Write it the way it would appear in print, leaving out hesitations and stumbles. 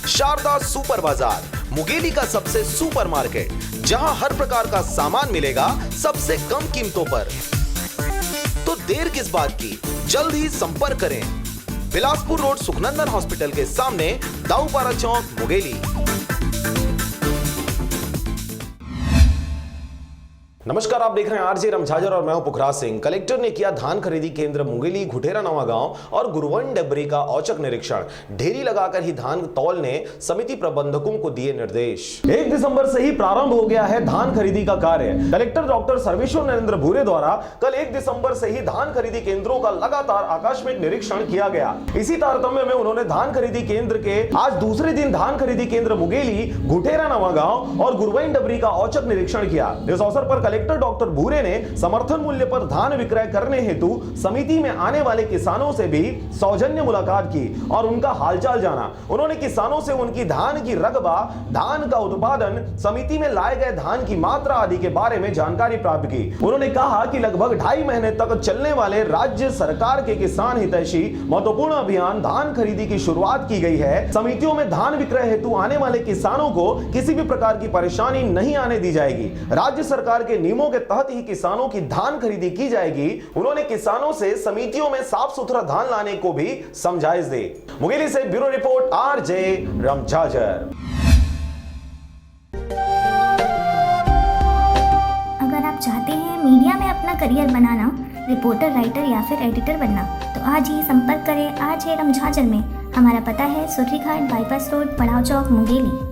Sharda super बाजार, मुंगेली का सबसे सुपर मार्केट, जहां हर प्रकार का सामान मिलेगा सबसे कम कीमतों पर। तो देर किस बात की, जल्द ही संपर्क करें। बिलासपुर रोड सुखनंदन हॉस्पिटल के सामने, दाऊपारा चौक, मुंगेली। नमस्कार, आप देख रहे हैं आरजे रमझाजर और मैं हूं पुखराज सिंह। कलेक्टर ने किया धान खरीदी केंद्र मुंगेली, घुटेरा नवा गांव और गुरवन डबरी का औचक निरीक्षण। ढेरी लगाकर ही धान तौलने समिति प्रबंधकों को दिए निर्देश। 1 दिसंबर से ही प्रारंभ हो गया है धान खरीदी का कार्य। कलेक्टर डॉक्टर सर्वेश्वर नरेंद्र भूरे द्वारा कल 1 दिसंबर से ही धान खरीदी केंद्रों का लगातार आकस्मिक निरीक्षण किया गया। इसी तारतम्य में उन्होंने धान खरीदी केंद्र के आज दूसरे दिन धान खरीदी केंद्र मुंगेली, घुटेरा नवा गांव और गुरवन डबरी का औचक निरीक्षण किया। इस अवसर पर कलेक्टर डॉक्टर भूरे ने समर्थन मूल्य पर धान विक्रय करने हेतु समिति में आने वाले किसानों से भी सौजन्य मुलाकात की और उनका हालचाल जाना। उन्होंने किसानों से उनकी धान की रकबा, धान का उत्पादन, समिति में लाए गए धान की मात्रा आदि के बारे में जानकारी प्राप्त की। उन्होंने कहा कि लगभग 2.5 महीने तक चलने वाले राज्य सरकार के किसान हितैषी महत्वपूर्ण अभियान धान खरीदी की शुरुआत की गई है। समितियों में धान विक्रय हेतु आने वाले किसानों को किसी भी प्रकार की परेशानी नहीं आने दी जाएगी। राज्य सरकार के नियमों के तहत ही किसानों की धान खरीदी की जाएगी। उन्होंने किसानों से समितियों में साफ सुथरा धान लाने को भी समझाइश दी। मुंगेली से ब्यूरो रिपोर्ट, आरजे रमझाजर। अगर आप चाहते हैं मीडिया में अपना करियर बनाना, रिपोर्टर, राइटर या फिर एडिटर बनना, तो आज ही संपर्क करें आरजे रमझाजर में। हमारा पता है सुर्रीघाट बाईपास रोड, पड़ाव चौक, मुंगेली।